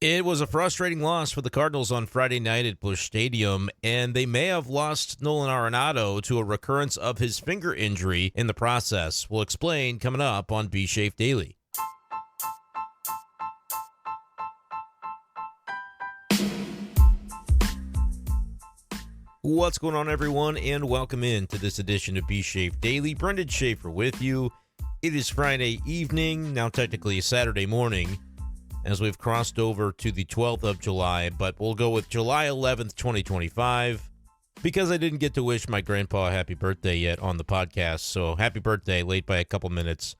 It was a frustrating loss for the Cardinals on Friday night at Busch Stadium, and they may have lost Nolan Arenado to a recurrence of his finger injury in the process. We'll explain coming up on B-Schaeff Daily. What's going on, everyone, and welcome in to this edition of B-Schaeff Daily. Brenden Schaeffer with you. It is Friday evening, now technically a Saturday morning, as we've crossed over to the 12th of July, but we'll go with July 11th, 2025, because I didn't get to wish my grandpa a happy birthday yet on the podcast, so happy birthday, late by a couple minutes.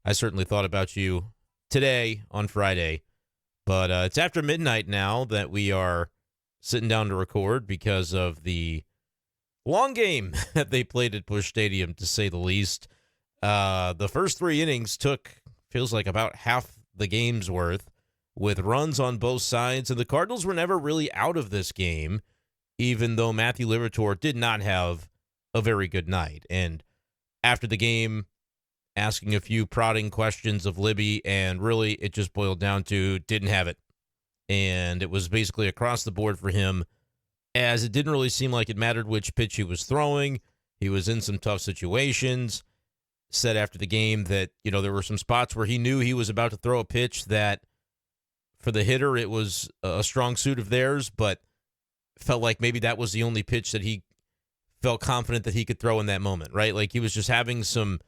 I certainly thought about you today on Friday, but it's after midnight now that we are sitting down to record because of the long game that they played at Busch Stadium, to say the least. The first three innings feels like about half the game's worth, with runs on both sides, and the Cardinals were never really out of this game, even though Matthew Liberatore did not have a very good night. And after the game, asking a few prodding questions of Libby, and really it just boiled down to didn't have it. And it was basically across the board for him, as it didn't really seem like it mattered which pitch he was throwing. He was in some tough situations. Said after the game that, there were some spots where he knew he was about to throw a pitch that, for the hitter, it was a strong suit of theirs, but felt like maybe that was the only pitch that he felt confident that he could throw in that moment, right? Like he was just having some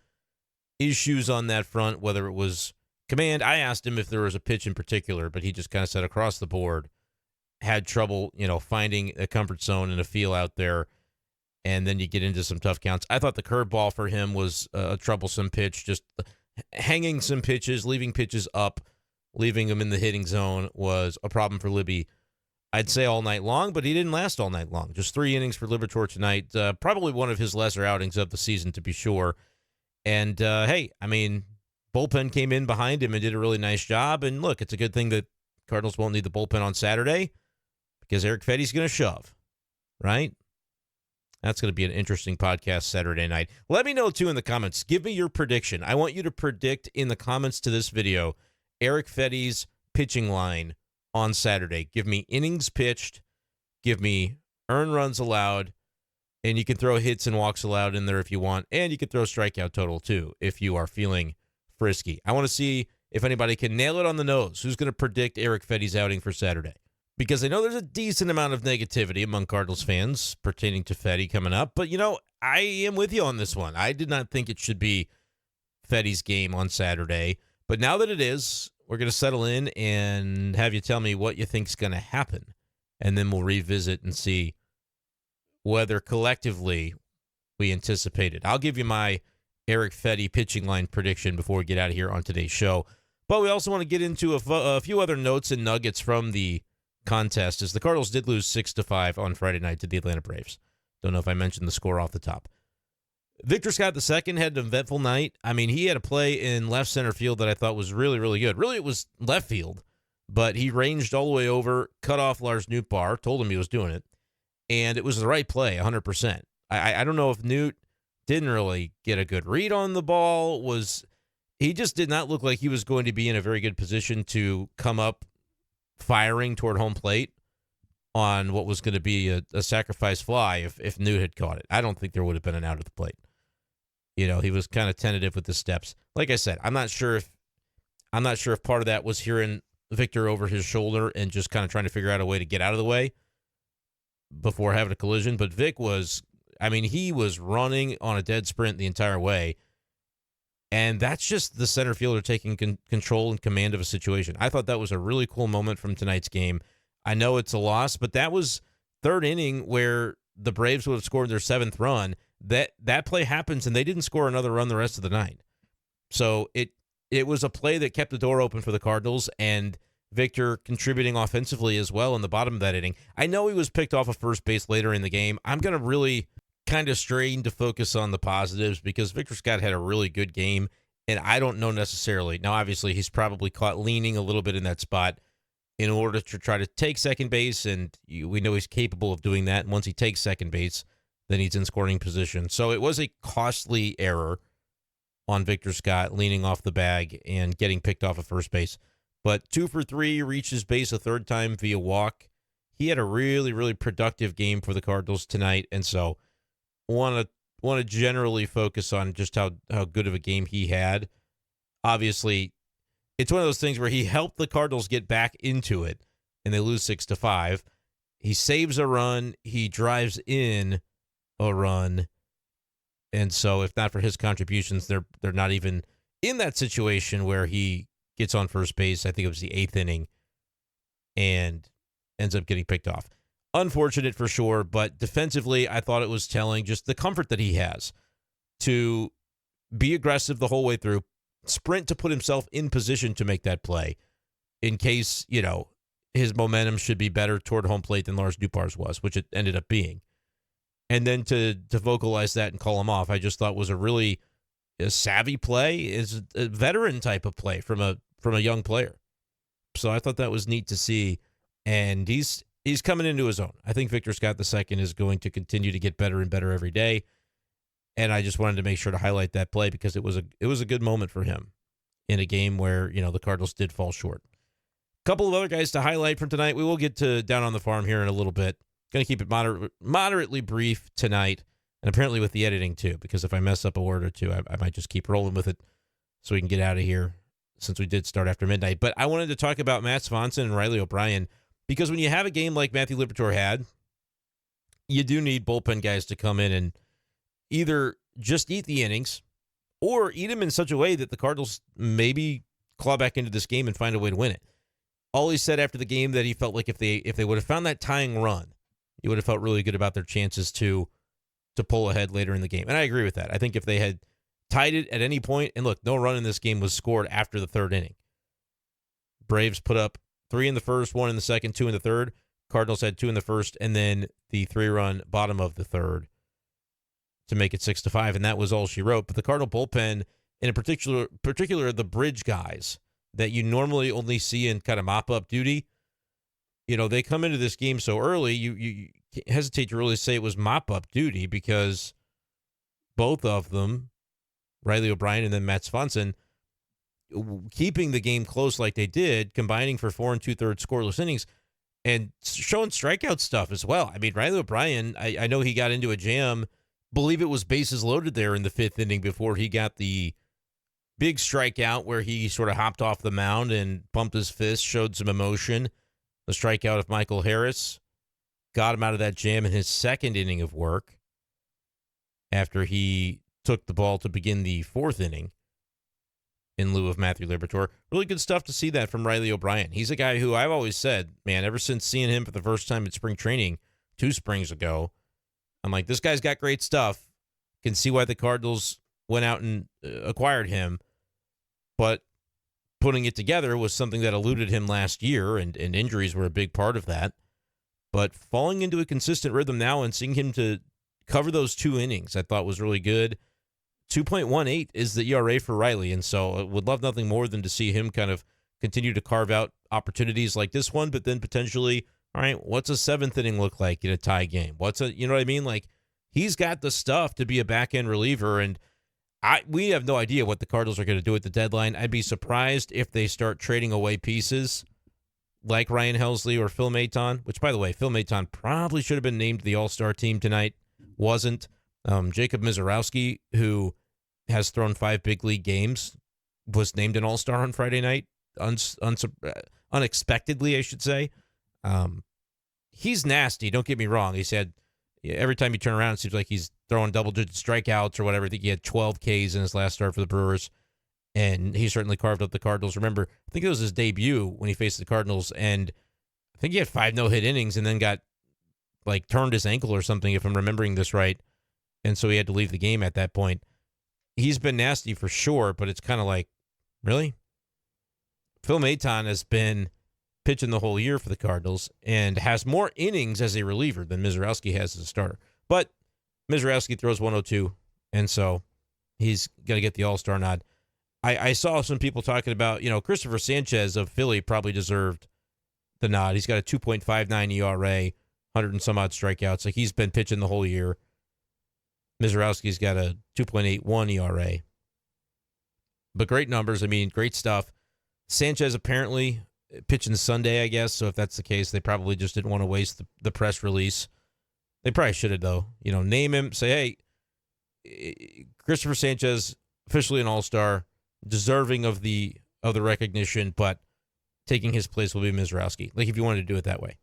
issues on that front, whether it was command. I asked him if there was a pitch in particular, but he just kind of said across the board, had trouble, finding a comfort zone and a feel out there. And then you get into some tough counts. I thought the curveball for him was a troublesome pitch, just hanging some pitches, leaving pitches up, leaving him in the hitting zone was a problem for Libby, I'd say, all night long, but he didn't last all night long. Just 3 innings for Liberatore tonight. Probably one of his lesser outings of the season, to be sure. And, bullpen came in behind him and did a really nice job. And look, it's a good thing that Cardinals won't need the bullpen on Saturday, because Eric Fetty's going to shove, right? That's going to be an interesting podcast Saturday night. Let me know, too, in the comments. Give me your prediction. I want you to predict in the comments to this video Eric Fetty's pitching line on Saturday. Give me innings pitched, give me earned runs allowed, and you can throw hits and walks allowed in there if you want, and you can throw strikeout total too if you are feeling frisky. I want to see if anybody can nail it on the nose. Who's going to predict Eric Fetty's outing for Saturday? Because I know there's a decent amount of negativity among Cardinals fans pertaining to Fetty coming up, but I am with you on this one. I did not think it should be Fetty's game on Saturday. But now that it is, we're going to settle in and have you tell me what you think is going to happen. And then we'll revisit and see whether collectively we anticipate it. I'll give you my Eric Fetty pitching line prediction before we get out of here on today's show. But we also want to get into a few other notes and nuggets from the contest, as the Cardinals did lose 6-5 on Friday night to the Atlanta Braves. Don't know if I mentioned the score off the top. Victor Scott II had an eventful night. He had a play in left center field that I thought was really, really good. Really, it was left field, but he ranged all the way over, cut off Lars Nootbaar, told him he was doing it, and it was the right play, 100%. I don't know if Newt didn't really get a good read on the ball. He just did not look like he was going to be in a very good position to come up firing toward home plate on what was going to be a sacrifice fly if Newt had caught it. I don't think there would have been an out at the plate. He was kind of tentative with the steps. Like I said, I'm not sure if part of that was hearing Victor over his shoulder and just kind of trying to figure out a way to get out of the way before having a collision. But Vic he was running on a dead sprint the entire way. And that's just the center fielder taking control and command of a situation. I thought that was a really cool moment from tonight's game. I know it's a loss, but that was third inning where the Braves would have scored their 7th run. That play happens, and they didn't score another run the rest of the night. So it was a play that kept the door open for the Cardinals, and Victor contributing offensively as well in the bottom of that inning. I know he was picked off of first base later in the game. I'm going to really kind of strain to focus on the positives because Victor Scott had a really good game, and I don't know necessarily. Now, obviously, he's probably caught leaning a little bit in that spot in order to try to take second base, and we know he's capable of doing that. And once he takes second base, then he's in scoring position. So it was a costly error on Victor Scott leaning off the bag and getting picked off of first base. But 2 for 3, reaches base a third time via walk. He had a really, really productive game for the Cardinals tonight, and so want to generally focus on just how good of a game he had. Obviously, it's one of those things where he helped the Cardinals get back into it, and they lose 6-5. He saves a run. He drives in a run. And so if not for his contributions, they're not even in that situation where he gets on first base. I think it was the 8th inning and ends up getting picked off. Unfortunate for sure, but defensively, I thought it was telling just the comfort that he has to be aggressive the whole way through, sprint to put himself in position to make that play in case, his momentum should be better toward home plate than Lars Dupar's was, which it ended up being. And then to vocalize that and call him off, I just thought was a savvy play, is a veteran type of play from a young player. So I thought that was neat to see, and he's coming into his own. I think Victor Scott II is going to continue to get better and better every day, and I just wanted to make sure to highlight that play because it was a good moment for him in a game where the Cardinals did fall short. A couple of other guys to highlight from tonight. We will get to Down on the Farm here in a little bit. Going to keep it moderately brief tonight, and apparently with the editing too, because if I mess up a word or two, I might just keep rolling with it so we can get out of here since we did start after midnight. But I wanted to talk about Matt Svanson and Riley O'Brien because when you have a game like Matthew Liberatore had, you do need bullpen guys to come in and either just eat the innings or eat them in such a way that the Cardinals maybe claw back into this game and find a way to win it. All he said after the game that he felt like if they would have found that tying run, he would have felt really good about their chances to pull ahead later in the game. And I agree with that. I think if they had tied it at any point, and look, no run in this game was scored after the third inning. Braves put up 3 in the first, 1 in the second, 2 in the third. Cardinals had 2 in the first, and then the 3-run bottom of the third to make it 6-5, and that was all she wrote. But the Cardinal bullpen, in particular the bridge guys that you normally only see in kind of mop-up duty, they come into this game so early, you hesitate to really say it was mop-up duty because both of them, Riley O'Brien and then Matt Svanson, keeping the game close like they did, combining for 4 2/3 scoreless innings, and showing strikeout stuff as well. I mean, Riley O'Brien, I know he got into a jam, believe it was bases loaded there in the 5th inning before he got the big strikeout where he sort of hopped off the mound and pumped his fist, showed some emotion. The strikeout of Michael Harris got him out of that jam in his 2nd inning of work after he took the ball to begin the 4th inning in lieu of Matthew Liberatore. Really good stuff to see that from Riley O'Brien. He's a guy who I've always said, man, ever since seeing him for the first time at spring training 2 springs ago, I'm like, this guy's got great stuff. Can see why the Cardinals went out and acquired him. But putting it together was something that eluded him last year, and injuries were a big part of that. But falling into a consistent rhythm now and seeing him to cover those 2 innings, I thought was really good. 2.18 is the ERA for Riley, and so I would love nothing more than to see him kind of continue to carve out opportunities like this one, but then potentially, all right, what's a 7th inning look like in a tie game? You know what I mean? Like, he's got the stuff to be a back-end reliever, and we have no idea what the Cardinals are going to do at the deadline. I'd be surprised if they start trading away pieces like Ryan Helsley or Phil Maton, which, by the way, Phil Maton probably should have been named to the All-Star team tonight. Wasn't. Jacob Mizorowski, who has thrown 5 big league games, was named an All-Star on Friday night, unexpectedly, I should say. He's nasty, don't get me wrong. He said every time you turn around, it seems like he's throwing double-digit strikeouts or whatever. I think he had 12 Ks in his last start for the Brewers, and he certainly carved up the Cardinals. Remember, I think it was his debut when he faced the Cardinals, and I think he had 5 no-hit innings and then got, turned his ankle or something, if I'm remembering this right, and so he had to leave the game at that point. He's been nasty for sure, but it's kind of like, really? Phil Maton has been pitching the whole year for the Cardinals and has more innings as a reliever than Mizorowski has as a starter. But Mizorowski throws 102, and so he's going to get the All-Star nod. I saw some people talking about, Christopher Sanchez of Philly probably deserved the nod. He's got a 2.59 ERA, 100 and some odd strikeouts. Like, he's been pitching the whole year. Mizorowski's got a 2.81 ERA. But great numbers. I mean, great stuff. Sanchez apparently pitching Sunday, I guess. So if that's the case, they probably just didn't want to waste the press release. They probably should have, though. Name him, say, hey, Christopher Sanchez, officially an all-star, deserving of the recognition, but taking his place will be Mizrowski. Like, if you wanted to do it that way.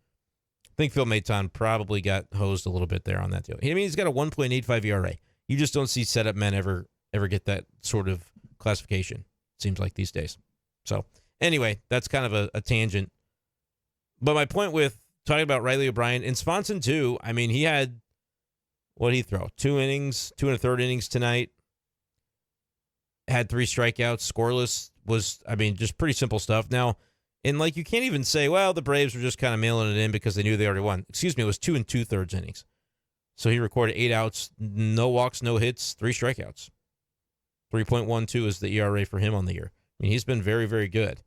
I think Phil Maton probably got hosed a little bit there on that deal. I mean, he's got a 1.85 ERA. You just don't see setup men ever get that sort of classification, it seems like these days. So, anyway, that's kind of a tangent. But my point with talking about Riley O'Brien and Svanson, too, I mean, he had, what did he throw? 2 innings, 2 1/3 innings tonight. Had 3 strikeouts, scoreless, was, I mean, just pretty simple stuff. Now, and like, you can't even say, well, the Braves were just kind of mailing it in because they knew they already won. Excuse me, it was 2 2/3 innings. So he recorded 8 outs, no walks, no hits, 3 strikeouts. 3.12 is the ERA for him on the year. I mean, he's been very, very good.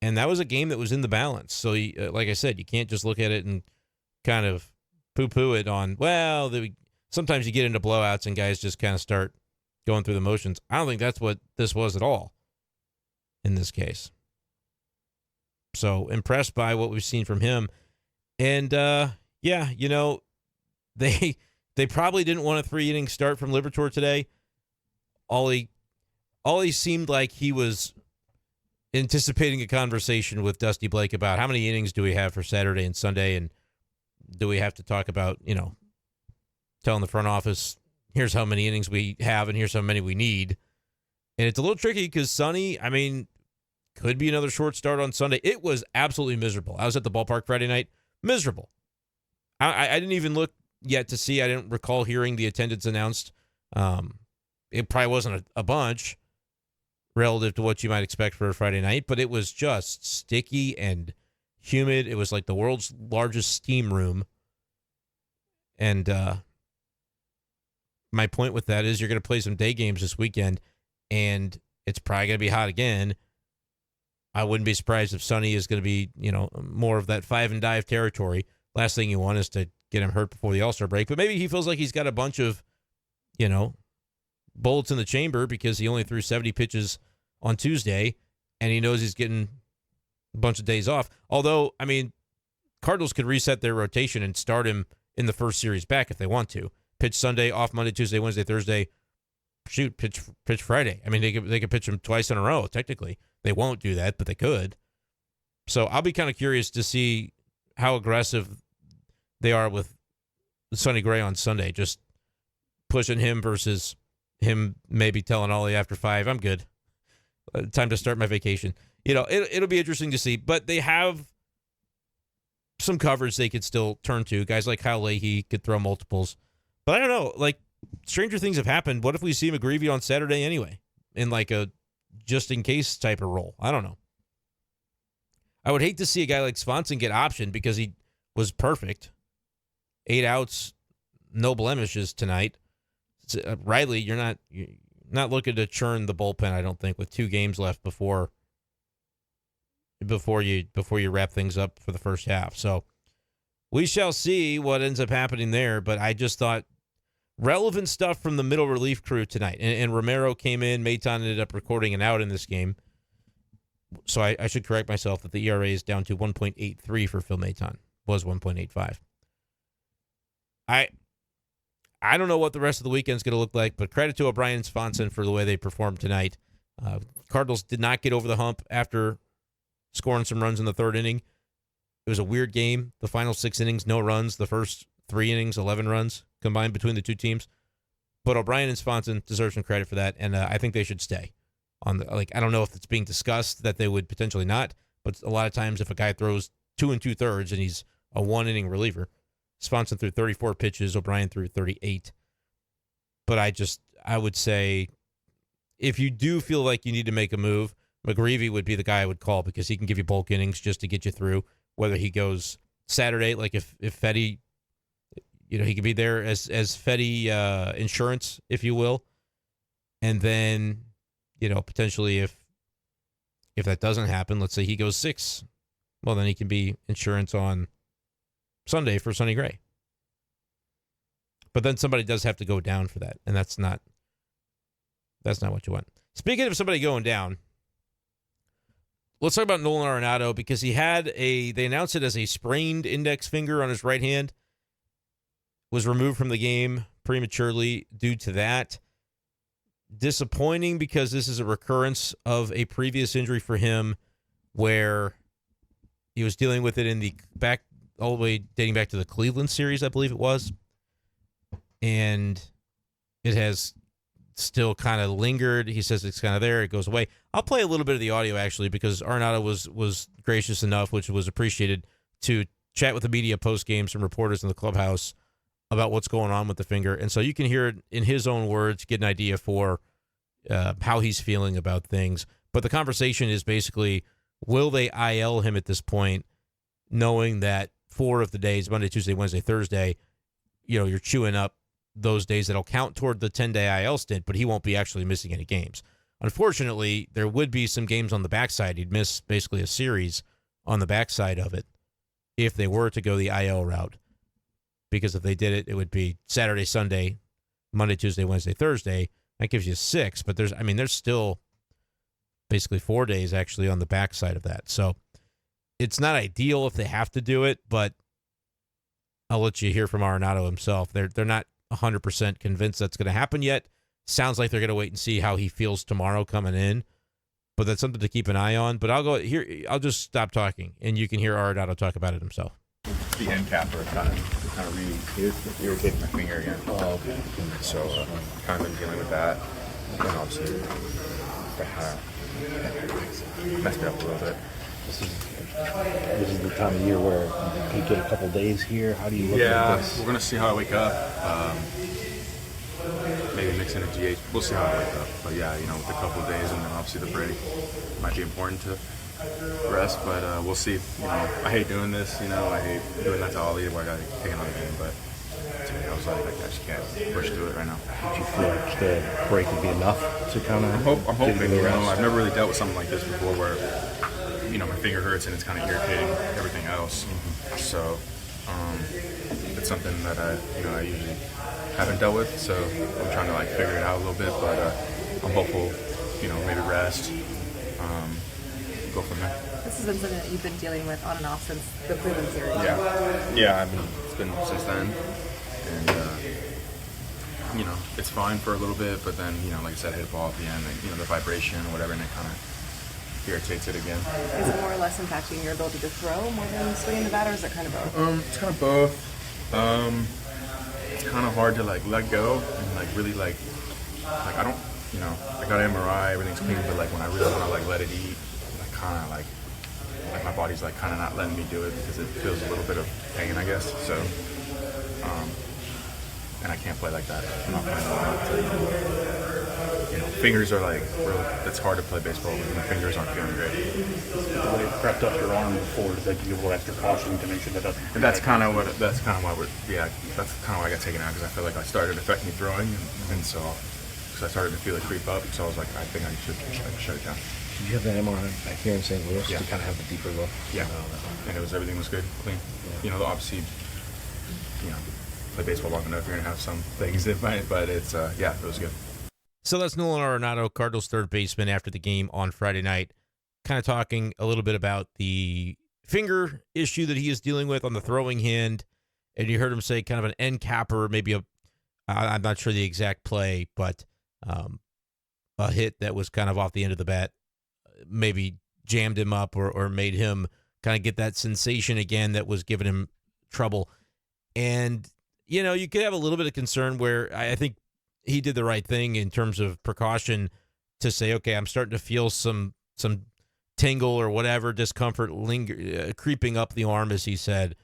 And that was a game that was in the balance. So, like I said, you can't just look at it and kind of poo-poo it on, well, sometimes you get into blowouts and guys just kind of start going through the motions. I don't think that's what this was at all in this case. So, impressed by what we've seen from him. And, yeah, they probably didn't want a 3-inning start from Liberatore today. All he seemed like he was anticipating a conversation with Dusty Blake about how many innings do we have for Saturday and Sunday, and do we have to talk about, telling the front office, here's how many innings we have and here's how many we need. And it's a little tricky because Sonny, I mean, could be another short start on Sunday. It was absolutely miserable. I was at the ballpark Friday night. Miserable. I didn't even look yet to see. I didn't recall hearing the attendance announced. It probably wasn't a bunch relative to what you might expect for a Friday night, but it was just sticky and humid. It was like the world's largest steam room. And my point with that is you're going to play some day games this weekend, and it's probably going to be hot again. I wouldn't be surprised if Sonny is going to be, more of that 5-and-dive territory. Last thing you want is to get him hurt before the All-Star break. But maybe he feels like he's got a bunch of, bullets in the chamber because he only threw 70 pitches on Tuesday, and he knows he's getting a bunch of days off. Although, I mean, Cardinals could reset their rotation and start him in the first series back if they want to. Pitch Sunday, off Monday, Tuesday, Wednesday, Thursday. Shoot, pitch Friday. I mean, they could pitch him twice in a row, technically. They won't do that, but they could. So I'll be kind of curious to see how aggressive they are with Sonny Gray on Sunday, just pushing him versus him maybe telling Ollie after 5, I'm good. Time to start my vacation. It'll be interesting to see. But they have some coverage they could still turn to. Guys like Kyle Leahy could throw multiples. But I don't know. Like, stranger things have happened. What if we see McGreevy on Saturday anyway? In like a just-in-case type of role. I don't know. I would hate to see a guy like Svanson get optioned because he was perfect. 8 outs, no blemishes tonight. Riley, you're not looking to churn the bullpen, I don't think, with 2 games left before you wrap things up for the first half. So we shall see what ends up happening there. But I just thought relevant stuff from the middle relief crew tonight. And Romero came in. Maton ended up recording an out in this game. So I should correct myself that the ERA is down to 1.83 for Phil Maton. Was 1.85. I don't know what the rest of the weekend's going to look like, but credit to O'Brien and Svanson for the way they performed tonight. Cardinals did not get over the hump after scoring some runs in the 3rd inning. It was a weird game. The final 6 innings, no runs. The first 3 innings, 11 runs combined between the 2 teams. But O'Brien and Svanson deserve some credit for that, and I think they should stay. I don't know if it's being discussed that they would potentially not, but a lot of times if a guy throws 2 2/3 and he's a 1-inning reliever, Svanson threw 34 pitches, O'Brien threw 38. But I would say if you do feel like you need to make a move, McGreevy would be the guy I would call because he can give you bulk innings just to get you through. Whether he goes Saturday, like if Fetty, he could be there as Fetty insurance, if you will. And then, potentially if that doesn't happen, let's say he goes 6, well, then he can be insurance on Sunday for Sonny Gray. But then somebody does have to go down for that, and that's not what you want. Speaking of somebody going down, let's talk about Nolan Arenado because they announced it as a sprained index finger on his right hand, was removed from the game prematurely due to that. Disappointing because this is a recurrence of a previous injury for him where he was dealing with it in the back, all the way dating back to the Cleveland series, I believe it was. And it has still kind of lingered. He says it's kind of there. It goes away. I'll play a little bit of the audio, actually, because Arenado was gracious enough, which was appreciated, to chat with the media post-game, some reporters in the clubhouse about what's going on with the finger. And so you can hear it in his own words, get an idea for how he's feeling about things. But the conversation is basically, will they IL him at this point, knowing that 4 of the days, Monday, Tuesday, Wednesday, Thursday, you're chewing up those days that'll count toward the 10-day IL stint, but he won't be actually missing any games. Unfortunately, there would be some games on the backside. He'd miss basically a series on the backside of it if they were to go the IL route. Because if they did it, it would be Saturday, Sunday, Monday, Tuesday, Wednesday, Thursday. That gives you 6, but there's still basically 4 days actually on the backside of that. So it's not ideal if they have to do it, but I'll let you hear from Arenado himself. They're not 100% convinced that's going to happen yet. Sounds like they're going to wait and see how he feels tomorrow coming in, but that's something to keep an eye on. But I'll just stop talking, and you can hear Arenado talk about it himself. The end capper kind of really irritated my finger again. Oh, okay. So kind of been dealing with that. And obviously, that messed me up a little bit. This is the time of year where you get a couple days here. How do you look at this? We're gonna see how I wake up. Maybe mix in a GH. We'll see how I wake up. But yeah, with a couple of days, and then obviously the break might be important to rest, but we'll see. I hate doing this. I hate doing that to Ollie where I got to take another game, but today I was like, I just can't push through it right now. Do you feel like the break would be enough to kind of? I'm hoping. I've never really dealt with something like this before, where my finger hurts and it's kind of irritating everything else. Mm-hmm. So it's something that I usually haven't dealt with. So I'm trying to figure it out a little bit, but I'm hopeful. Maybe rest. Go from there. This has been something that you've been dealing with on and off since the Cleveland series. Yeah. It's been since then, and it's fine for a little bit, but then like I said, I hit a ball at the end, and the vibration or whatever, and it kind of irritates it again. Is it more or less impacting your ability to throw more than swinging the bat, or is it kind of both? It's kind of both. It's kind of hard to let go and really I don't I got an MRI, everything's clean, but when I really want to let it eat. Kind of like my body's kind of not letting me do it because it feels a little bit of pain, I guess. So, and I can't play like that. I'm not playing fingers are really. It's hard to play baseball when my fingers aren't feeling great. They prepped up your arm before to give you a little extra caution to make sure that doesn't. And that's kind of why that's kind of why I got taken out, because I feel like I started affecting me throwing, and so I started to feel it creep up. So I was like, I think I should shut it down. Did you have that MRI back here in St. Louis to kind of have a deeper look? Yeah, and everything was good, clean. Yeah. Obviously, play baseball long enough, you're gonna have some things that might, but it's it was good. So that's Nolan Arenado, Cardinals third baseman, after the game on Friday night, kind of talking a little bit about the finger issue that he is dealing with on the throwing hand, and you heard him say kind of an end capper, maybe I'm not sure the exact play, but a hit that was kind of off the end of the bat maybe jammed him up or made him kind of get that sensation again that was giving him trouble. And, you could have a little bit of concern where I think he did the right thing in terms of precaution to say, okay, I'm starting to feel some tingle or whatever, discomfort creeping up the arm, as he said,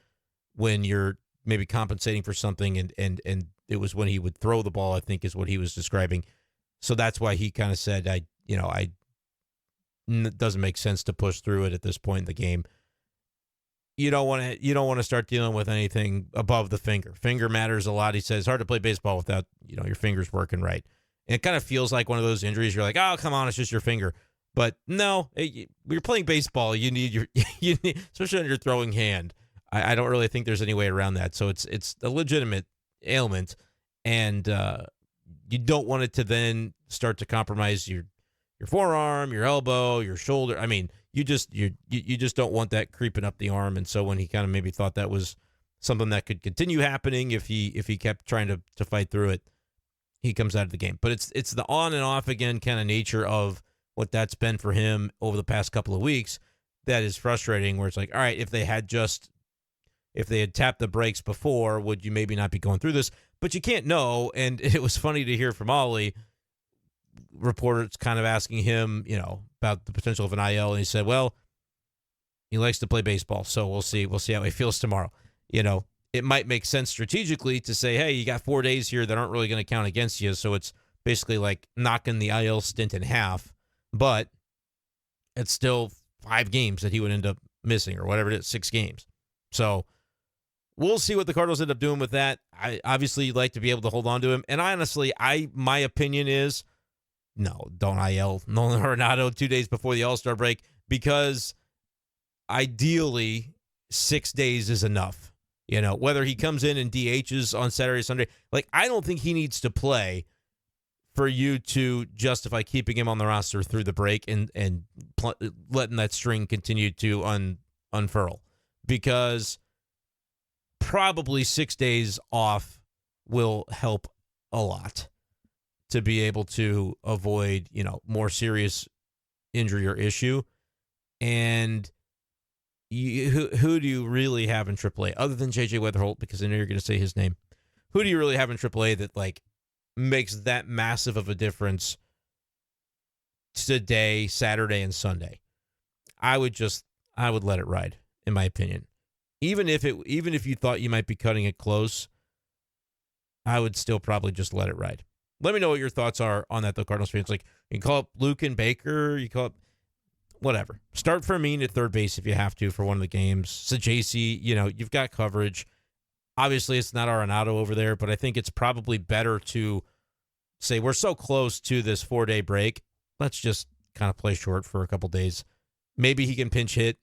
when you're maybe compensating for something. And it was when he would throw the ball, I think is what he was describing. So that's why he kind of said, it doesn't make sense to push through it at this point in the game. You don't want to start dealing with anything above the finger. Finger matters a lot. He says it's hard to play baseball without your fingers working right. And it kind of feels like one of those injuries. You're like, oh, come on, it's just your finger. But no, when you're playing baseball, you need especially on your throwing hand. I don't really think there's any way around that. So it's a legitimate ailment, and you don't want it to then start to compromise your your forearm, your elbow, your shoulder. I mean, you just don't want that creeping up the arm. And so when he kind of maybe thought that was something that could continue happening if he kept trying to fight through it, he comes out of the game. But it's the on and off again kind of nature of what that's been for him over the past couple of weeks that is frustrating, where it's like, all right, if they had tapped the brakes before, would you maybe not be going through this? But you can't know. And it was funny to hear from Ollie, reporters kind of asking him, about the potential of an IL. And he said, well, he likes to play baseball, so we'll see. We'll see how he feels tomorrow. It might make sense strategically to say, hey, you got 4 days here that aren't really going to count against you. So it's basically like knocking the IL stint in half, but it's still 5 games that he would end up missing, or whatever it is, 6 games. So we'll see what the Cardinals end up doing with that. I obviously like to be able to hold on to him. And honestly, my opinion is, no, don't IL Nolan Arenado 2 days before the All-Star break, because ideally 6 days is enough. Whether he comes in and DHs on Saturday, Sunday, I don't think he needs to play for you to justify keeping him on the roster through the break and letting that string continue to unfurl, because probably 6 days off will help a lot to be able to avoid, more serious injury or issue. And who do you really have in AAA other than JJ Weatherholt? Because I know you're going to say his name. Who do you really have in AAA that makes that massive of a difference today, Saturday, and Sunday? I would let it ride, in my opinion. Even if you thought you might be cutting it close, I would still probably just let it ride. Let me know what your thoughts are on that, though, Cardinals fans. You can call up Luke and Baker. You call up whatever. Start Fermin at third base if you have to for one of the games. Sajasi, you've got coverage. Obviously, it's not Arenado over there, but I think it's probably better to say we're so close to this 4-day break. Let's just kind of play short for a couple days. Maybe he can pinch hit.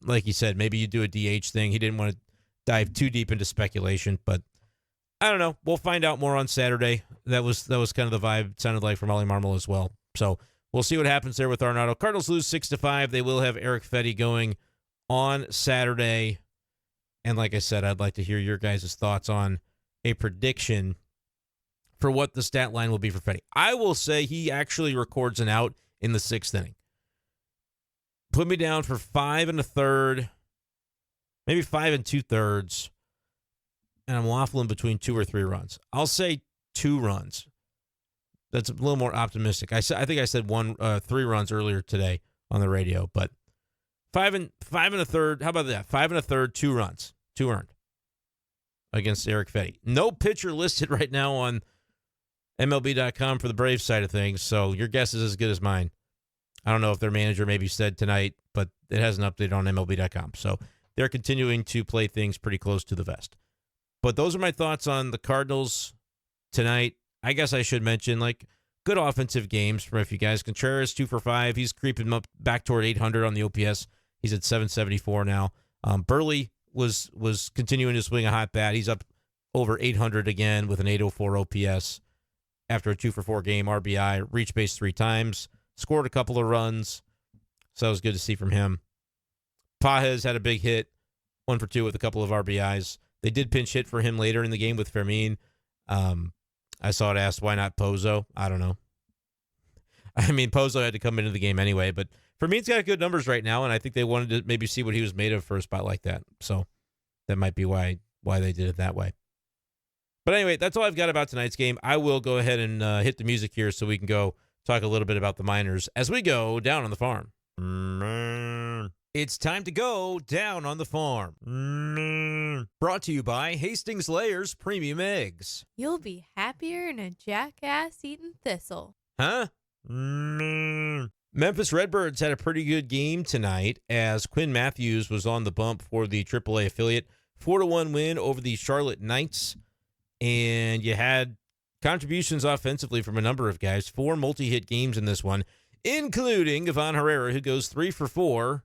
Like you said, maybe you do a DH thing. He didn't want to dive too deep into speculation, but I don't know. We'll find out more on Saturday. That was kind of the vibe it sounded like from Ollie Marmol as well. So we'll see what happens there with Arenado. Cardinals lose 6-5. They will have Eric Fetty going on Saturday. And like I said, I'd like to hear your guys' thoughts on a prediction for what the stat line will be for Fetty. I will say he actually records an out in the 6th inning. Put me down for 5 1/3, maybe 5 2/3, and I'm waffling between 2 or 3 runs. I'll say 2 runs. That's a little more optimistic. I think I said 3 runs earlier today on the radio, but 5 1/3. How about that? 5 1/3, 2 runs, 2 earned against Eric Fetty. No pitcher listed right now on MLB.com for the Braves side of things, so your guess is as good as mine. I don't know if their manager maybe said tonight, but it hasn't updated on MLB.com. So they're continuing to play things pretty close to the vest. But those are my thoughts on the Cardinals tonight. I guess I should mention, good offensive games from a few guys. Contreras, 2 for 5. He's creeping up back toward 800 on the OPS. He's at 774 now. Burley was continuing to swing a hot bat. He's up over 800 again with an 804 OPS after a 2 for 4 game. RBI, reached base 3 times. Scored a couple of runs, so that was good to see from him. Pages had a big hit, 1 for 2 with a couple of RBIs. They did pinch hit for him later in the game with Fermin. I saw it asked, why not Pozo? I don't know. I mean, Pozo had to come into the game anyway, but Fermin's got good numbers right now, and I think they wanted to maybe see what he was made of for a spot like that. So that might be why they did it that way. But anyway, that's all I've got about tonight's game. I will go ahead and hit the music here so we can go talk a little bit about the Miners as we go down on the farm. It's time to go down on the farm. Brought to you by Hastings Layers Premium Eggs. You'll be happier than a jackass eating thistle. Huh? Memphis Redbirds had a pretty good game tonight as Quinn Matthews was on the bump for the AAA affiliate. 4-1 win over the Charlotte Knights. And you had contributions offensively from a number of guys. 4 multi-hit games in this one, including Ivan Herrera, who goes 3 for 4.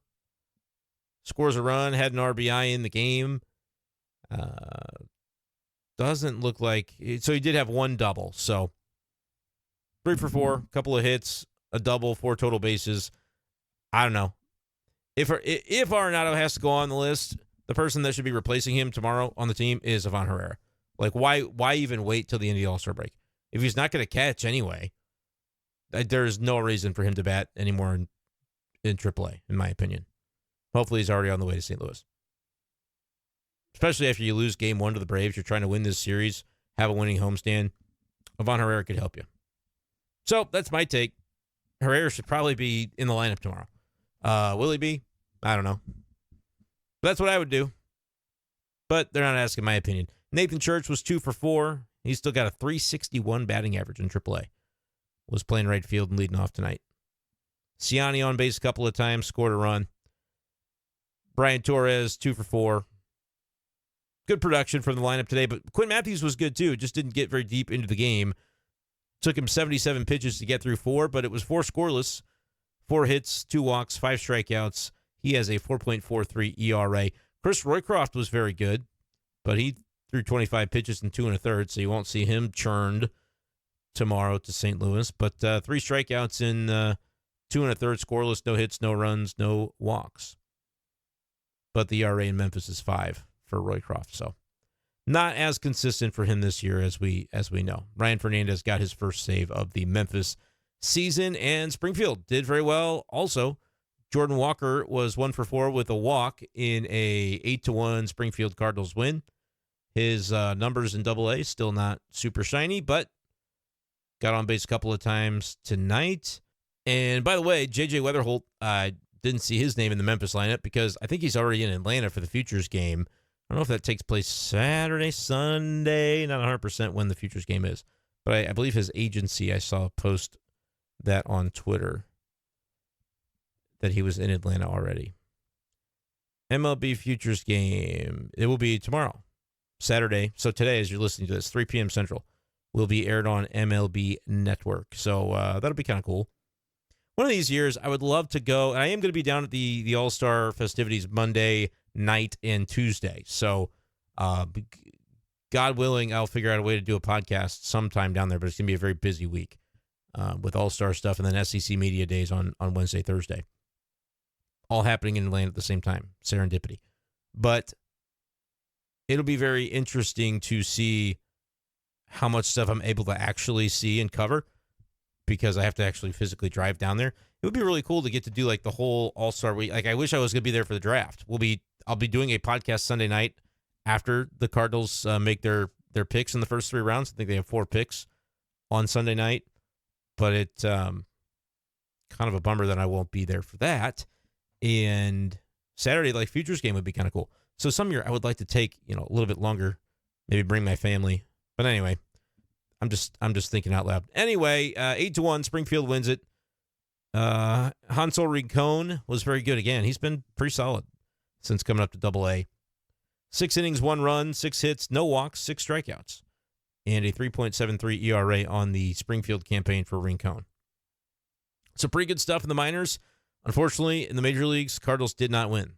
Scores a run, had an RBI in the game. Doesn't look like... So he did have 1 double. So 3 for 4, couple of hits, a double, 4 total bases. I don't know. If Arenado has to go on the list, the person that should be replacing him tomorrow on the team is Ivan Herrera. Like, why even wait till the end of the All-Star break? If he's not going to catch anyway, there's no reason for him to bat anymore in AAA, in my opinion. Hopefully he's already on the way to St. Louis. Especially after you lose Game 1 to the Braves, you're trying to win this series, have a winning homestand. Ivan Herrera could help you. So that's my take. Herrera should probably be in the lineup tomorrow. Will he be? I don't know. That's what I would do. But they're not asking my opinion. Nathan Church was 2 for 4. He's still got a .361 batting average in AAA. Was playing right field and leading off tonight. Ciani on base a couple of times, scored a run. Brian Torres, 2 for 4. Good production from the lineup today, but Quinn Matthews was good too. Just didn't get very deep into the game. Took him 77 pitches to get through 4, but it was 4 scoreless, 4 hits, 2 walks, 5 strikeouts. He has a 4.43 ERA. Chris Roycroft was very good, but he threw 25 pitches in 2 1/3, so you won't see him churned tomorrow to St. Louis. But 3 strikeouts in 2 1/3, scoreless, no hits, no runs, no walks. But the ERA in Memphis is 5 for Roycroft, so not as consistent for him this year as we know. Ryan Fernandez got his first save of the Memphis season, and Springfield did very well also. Jordan Walker was 1 for 4 with a walk in a 8-1 Springfield Cardinals win. His numbers in AA still not super shiny, but got on base a couple of times tonight. And by the way, J.J. Weatherholt, didn't see his name in the Memphis lineup because I think he's already in Atlanta for the Futures game. I don't know if that takes place Saturday, Sunday, not 100% when the Futures game is. But I believe his agency, I saw post that on Twitter, that he was in Atlanta already. MLB Futures game, it will be tomorrow, Saturday. So today, as you're listening to this, 3 p.m. Central, will be aired on MLB Network. So that'll be kind of cool. One of these years, I would love to go, and I am going to be down at the All-Star festivities Monday night and Tuesday. So, God willing, I'll figure out a way to do a podcast sometime down there, but it's going to be a very busy week with All-Star stuff and then SEC Media Days on Wednesday, Thursday. All happening in Atlanta at the same time. Serendipity. But it'll be very interesting to see how much stuff I'm able to actually see and cover, because I have to actually physically drive down there. It would be really cool to get to do like the whole All-Star week. Like, I wish I was going to be there for the draft. I'll be doing a podcast Sunday night after the Cardinals make their picks in the first 3 rounds. I think they have 4 picks on Sunday night, but it's kind of a bummer that I won't be there for that. And Saturday, like Futures game, would be kind of cool. So some year I would like to take, a little bit longer, maybe bring my family. But anyway, I'm just thinking out loud. Anyway, 8-1, Springfield wins it. Hansel Rincon was very good again. He's been pretty solid since coming up to AA. 6 innings, 1 run, 6 hits, no walks, 6 strikeouts, and a 3.73 ERA on the Springfield campaign for Rincon. So pretty good stuff in the minors. Unfortunately, in the major leagues, Cardinals did not win.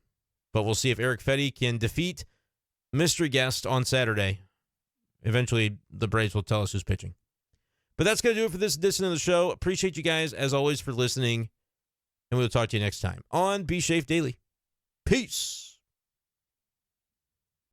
But we'll see if Eric Fetty can defeat mystery guest on Saturday. Eventually, the Braves will tell us who's pitching. But that's going to do it for this edition of the show. Appreciate you guys, as always, for listening. And we'll talk to you next time on b-schaeff Daily. Peace.